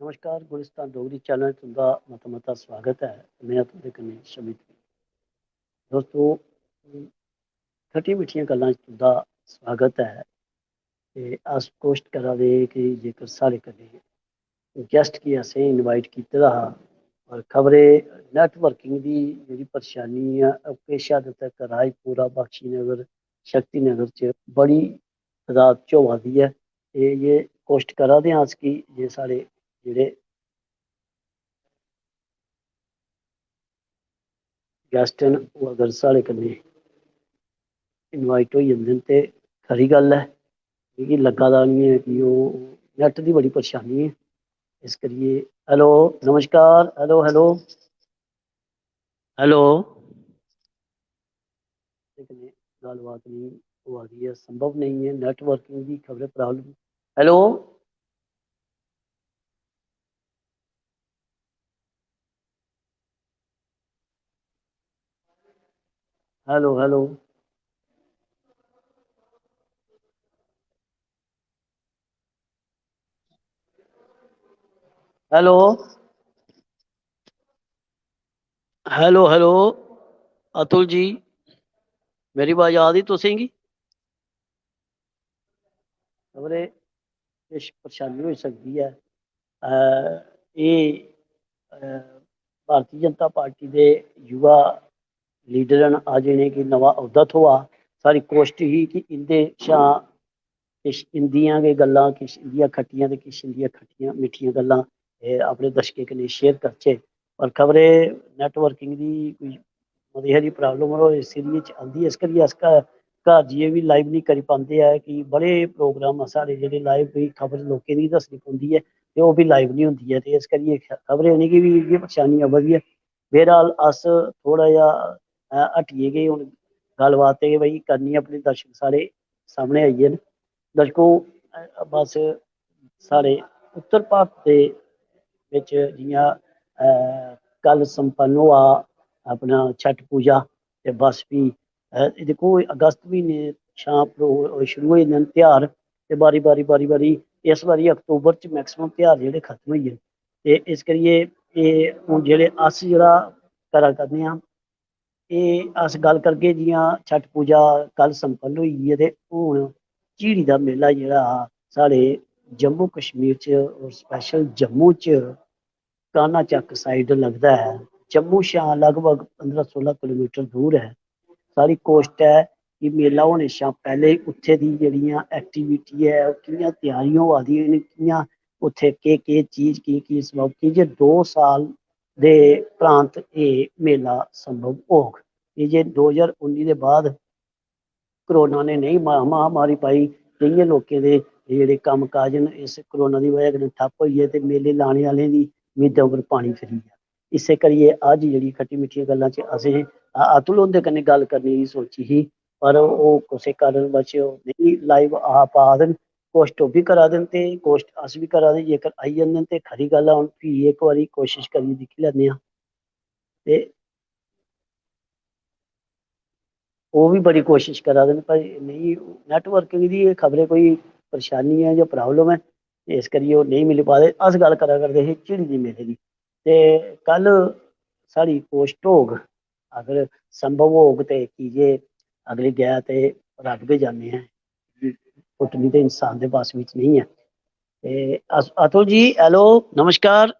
नमस्कार गुलिस्तान डोगरी चैनल तुंदा मता मता स्वागत है। मैं तुंदे कन्नै शमित दोस्तों खट्टी मिट्ठियां गल्लां च तुंदा स्वागत है। ते अस कोश्ट करा दे कि जेकर साढ़े कन्नै गेस्ट गी असें इनवाइट कीते दा हा और खबरें नेटवर्किंग दी जेह्ड़ी परेशानी ऐ किश हद तक राजपुरा बख्शीनगर शक्तिनगर च बड़ी तदाद च होआ दी ऐ। ते ये कोश्ट करा दे आं अस कि जे साढ़े जेह्ड़े गेस्ट न ओह् अगर साढ़े कन्नै इनवाइट होई जंदे न ते खरी गल्ल ऐ। मिगी लग्गा दा निं ऐ कि ओह् नैट दी बड़ी परेशानी ऐ इस करियै हेलो नमस्कार हेलो हेलो हेलो कन्नै गल्लबात नहीं होआ दी है संभव नहीं है नेटवर्किंग की खबरें problem hello hello hello hello hello hello Atul ji मेरी आवाज आ दी तुसेंगी खबरें किश परेशानी हो सकदी है एह् भारतीय जनता पार्टी दे युवा लीडर न अज्ज इ'नेंगी नमां औह्दा थ्होआ साढ़ी कोश्ट ही कि इं'दे शा किश इंदियां गै गल्लां किश इंदियां खट्टियां ते किश इंदियां खट्टियां मिट्ठियां गल्लां अपने दर्शकें कन्नै शेयर करचै पर खबरें नेटवर्किंग दी कोई मती हारी प्रॉब्लम इस एरिये च आंदी इस करियै अस घर जाइयै बी लाइव नहीं करी पांदे ऐ कि बड़े प्रोग्राम साढ़े जेह्ड़े लाइव कोई खबर लोकें दी दस्सनी पौंदी ऐ ते ओह् बी लाइव नहीं होंदी ऐ ते इस करियै खबरें उ'नेंगी बी इ'यै परेशानी आवा दी ऐ बहरहाल अस थोह्ड़ा जेहा हटियै गै हून गल्लबात ते भाई करनी अपने दर्शक साढ़े सामने आई गे न दर्शकों बस साढ़े उत्तर भारत दे बिच जियां कल संपन्न होआ अपना छठ पूजा ते बस भी दिक्खो अगस्त म्हीने शा शुरू होई जंदे न ध्यार ते बारी बारी बारी बारी इस बारी अक्तूबर च मैक्सिमम ध्यार जेह्ड़े खत्म होई गे ते इस करियै एह् हून जेह्ड़े अस जेह्ड़ा करा करने आं एह् अस गल्ल करगे जियां छठ पूजा कल संपन्न होई गेई ऐ ते हून झिड़ी दा मेला जेह्ड़ा साढ़े जम्मू कश्मीर च और स्पैशल जम्मू च काना चक्क साइड लगदा है जम्मू शा लगभग 15-16 किलोमीटर दूर है सारी कोश्ट है कि मेला होने शा पैह्ले उत्थे दी जेह्ड़ियां एक्टिविटी है कि'यां त्यारियां होआ दियां न कि'यां उत्थे केह् चीज की सबब की जे 2 साल दे प्रांत एह् मेला संभव होग की जे 2019 दे बाद करोना ने नेही महामारी पाई केइयें लोकें दे जेह्ड़े कम्म काज न इस करोना दी बजह कन्नै ठप्प होई गे ते मेले लाने आह्लें दी मेदें उप्पर पानी फिरी गेआ इस्सै करियै अज्ज जेह्ड़ी खट्टी मिट्ठियां गल्लां च असें अतुल हुंदे कन्नै गल्ल करने दी सोची ही पर ओह् कुसै कारणवश नेईं लाइव आ पा दे न कोश्ट ओह् बी करा दे न ते कोश्ट अस बी करा दे जेकर आई जंदे न ते खरी गल्ल ऐ हून फ्ही इक बारी कोशिश करियै दिक्खी लैन्ने आं ते ओह् बी बड़ी कोशिश करा दे न पर नेईं नेटवर्किंग दी खबरें कोई परेशानी ऐ जां प्रॉब्लम ऐ इस करियै ओह् नेईं मिली पा दे अस गल्ल करा करदे हे झिड़ी दे मेले दी ते कल साढ़ी कोश्ट होग अगर संभव होग ते की जे अगली गै ते रब गै जाने ऐ पुट्टनी ते इंसान दे बस बिच नहीं है ते अतुल जी हेलो नमस्कार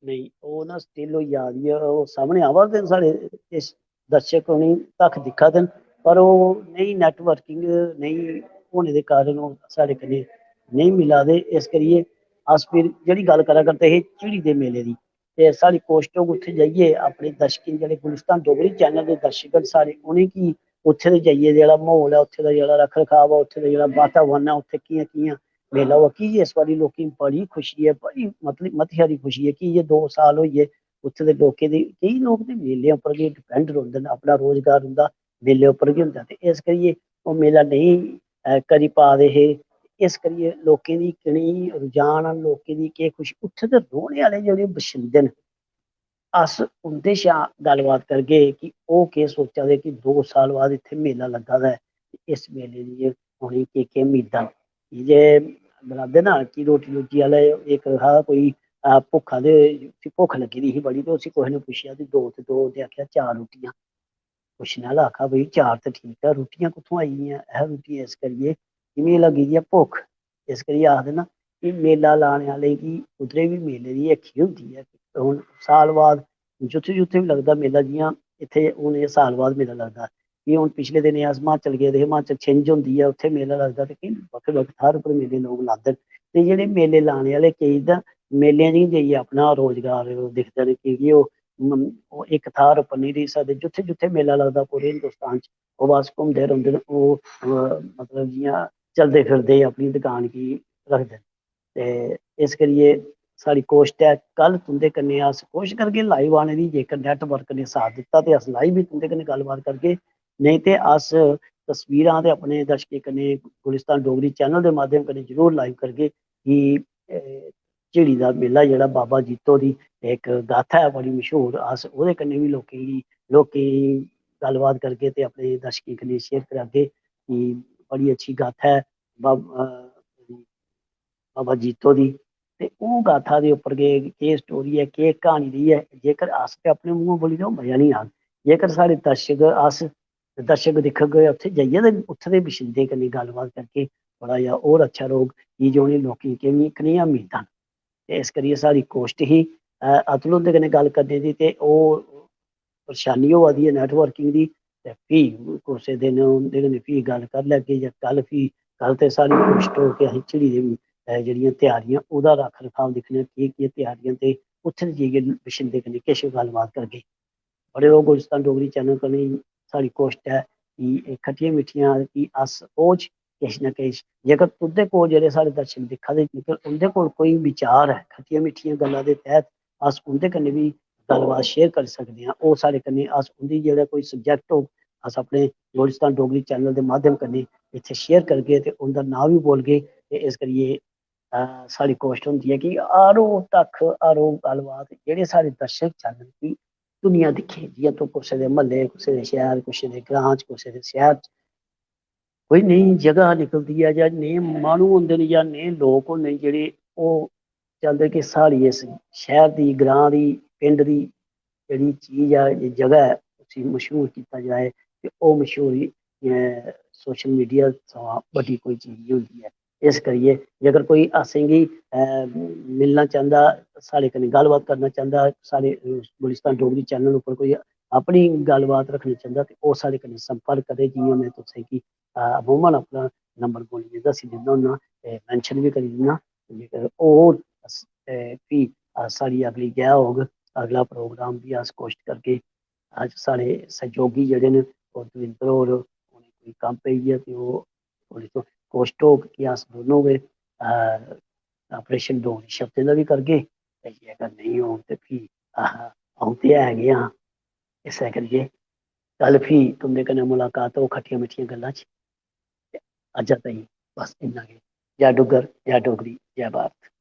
नेईं ओह् ना स्टिल होई जा दी ऐ ओह् सामने आवा दे न साढ़े किश दर्शक उ'नेंगी तक दिक्खा दे न पर ओह् नेही नेटवर्किंग नेईं होने दे कारण ओह् साढ़े कन्नै नेईं मिला दे इस करियै अस फिर जेह्ड़ी गल्ल करा करदे हे झिड़ी दे मेले दी ते साढ़ी कोश्ट होग उत्थे जाइयै अपने दर्शकें जेह्ड़े गुलिस्तान डोगरी चैनल दे दर्शक न साढ़े उ'नेंगी उत्थे दे जाइयै जेह्ड़ा म्हौल ऐ उत्थे दा जेह्ड़ा रख रखाव ऐ उत्थे दा जेह्ड़ा वातावरण ऐ उत्थे कि'यां कि'यां मेला होआ की जे इस बारी लोकें गी बड़ी खुशी ऐ बड़ी मतलब मती हारी खुशी ऐ की जे 2 साल होई गे उत्थे दे लोकें दी केईं लोक ते मेले उप्पर गै डिपैंड रौंह्दे न अपना रोजगार उं'दा मेले उप्पर गै होंदा ते इस करियै ओह् मेला नेईं करी पा दे हे इस करियै लोकें दी कनेही रुझान लोकें दी केह् खुशी उत्थे दे रौह्ने आह्ले जेह्ड़े बशिंदे न अस उं'दे शा गल्लबात करगे कि ओह् केह् सोचा दे कि 2 साल बाद इत्थे मेला लग्गा दा ऐ इस मेले दी उ'नेंगी केह् मेदां न की जे बनांदे ना कि रोटी रुट्टी आह्ले इक हा कोई भुक्खा ते उसी भुक्ख लग्गी दी ही बड़ी ते उसी कुसै ने पुच्छेआ कि दो ते दो ते आखेआ चार रुट्टियां। पुच्छने आह्ला आखा भाई चार ते ठीक ऐ रुट्टियां कुत्थूं आई गेइयां अहें रुट्टी इस करिए कि मिगी लग्गी दी ऐ भुक्ख। इस करियै आखदे ना कि मेला लाने आह्ले गी कुदरै बी मेले दी हिक्खी होंदी ऐ। हून साल बाद जित्थें जित्थें बी लगदा मेला जियां इत्थें हून एह् साल बाद मेला लगदा कि हून पिछले दिनें अस हिमाचल गेदे हे हिमाचल छिंज होंदी ऐ उत्थें मेला लगदा ते केईं बक्ख बक्ख थाह्र उप्पर मेले लोक लांदे न ते जेह्ड़े मेले लाने आह्ले केईं तां मेलें च गै जाइयै अपना रोजगार दिखदे न क्योंकि ओह् इक थाह्र उप्पर निं रेही सकदे जित्थें जित्थें मेला लगदा पूरे हिंदुस्तान च ओह् बस घूमदे रौंह्दे न ओह् मतलब जियां चलदे फिरदे अपनी दकान गी रखदे न ते इस करियै साढ़ी कोशट ऐ कल तुं'दे कन्नै अस कोशश करगे लाइव आने दी जेकर नैटवर्क ने साथ दित्ता ते अस लाइव बी तुं'दे कन्नै गल्लबात करगे नेईं ते अस तस्वीरां ते अपने दर्शकें कन्नै गुलिस्तान डोगरी चैनल दे माध्यम कन्नै जरूर लाइव करगे कि झिड़ी दा मेला जेह्ड़ा बाबा जित्तो दी इक गाथा ऐ बड़ी मश्हूर अस ओह्दे कन्नै बी लोकें गी गल्लबात करगे ते अपने दर्शकें कन्नै शेयर करागे कि बड़ी अच्छी गाथा ऐ बाबा जित्तो दी ते ओह् गाथा दे उप्पर केह् स्टोरी ऐ केह् क्हानी रेही ऐ जेकर अस ते अपने मूंहों बोली ते ओह् मजा निं आग जेकर साढ़े दर्शक दिखगे उत्थें जाइयै ते उत्थें दे बशिंदे कन्नै गल्लबात करगे थोह्ड़ा जेहा होर अच्छा रौह्ग कि जे उ'नें लोकें गी कनेहियां मेदां न ते इस करियै साढ़ी कोशट ही अतुल हुंदे कन्नै गल्ल करने दी ते ओह् परेशानी होआ दी ऐ नैटवर्किंग दी ते फ्ही कुसै दिन उं'दे कन्नै फ्ही गल्ल करी लैगे जां कल ते साढ़ी कोशट होग कि असें झिड़ी दे जेह्ड़ियां त्यारियां ओह्दा रक्ख रखाव दिक्खने आं केह् त्यारियां ते उत्थें जाइयै बशिंदे कन्नै किश गल्लबात करगे बड़े लोग गुलिस्तान डोगरी चैनल कन्नै साढ़ी कोशट ऐ कि खट्टियां मिट्ठियां कि अस रोज किश ना किश जेकर तुं'दे कोल जेह्ड़े साढ़े दर्शक दिक्खा दे जेकर उं'दे कोल कोई विचार ऐ खट्टियां मिट्ठियां गल्लां दे तैह्त अस उं'दे कन्नै बी गल्लबात शेयर करी सकदे आं ओह् साढ़े कन्नै अस उं'दी जेह्ड़ा कोई सब्जैक्ट होग अस अपने गुलिस्तान डोगरी चैनल दे माध्यम कन्नै इत्थें शेयर करगे ते उं'दा नांऽ बी बोलगे ते इस करियै साढ़ी कोशट होंदी ऐ कि हर ओह् तक हर ओह् गल्लबात जेह्ड़े साढ़े दर्शक चाह्ङन कि दुनिया दिक्खे जियां तुस कुसै दे म्हल्ले कुसै दे शैह्र कुसै दे ग्रांऽ च कुसै दे शैह्र च कोई नेही जगह निकलदी ऐ जां नेह् माह्नू होंदे न जां नेह् लोक होंदे न जेह्ड़े ओह् चांह्दे कि साढ़ी इस शैह्र दी ग्रांऽ दी पिंड दी जेह्ड़ी चीज़ ऐ जगह ऐ उसी मश्हूर कीता जाए ते ओह् मश्हूरी सोशल मीडिया थमां बड्डी कोई चीज़ निं होंदी ऐ इस करियै जेकर कोई असेंगी मिलना चांह्दा साढ़े कन्नै गल्लबात करना चांह्दा साढ़े गुलिस्तान डोगरी चैनल उप्पर कोई अपनी गल्लबात रक्खना चांह्दा ते ओह् साढ़े कन्नै संपर्क करे जियां में तुसेंगी अमूमन अपना नंबर बोलियै दस्सी दिन्ना होन्ना ते मैंशन बी करी दिन्ना जेकर होर फ्ही साढ़ी अगली गैं होग अगला प्रोग्राम बी अस कोशट करगे अज्ज साढ़े सैह्योगी जेह्ड़े न ओह् दविंदर होर उ'नें कोई कम्म पेई गेआ ते ओह् थोह्ड़ी कोशट होग कि अस दोनों गै ऑपरेशन डोगरी शब्दें दा बी करगे ते जेकर नेईं होग ते फ्ही अ'ऊं ते है गै आं इस्सै करियै कल फ्ही तुं'दे कन्नै मुलाकात होग खट्टियां मिट्ठियां गल्लां च अज्जा ताईं बस इन्ना गै जै डुग्गर जै डोगरी जै भारत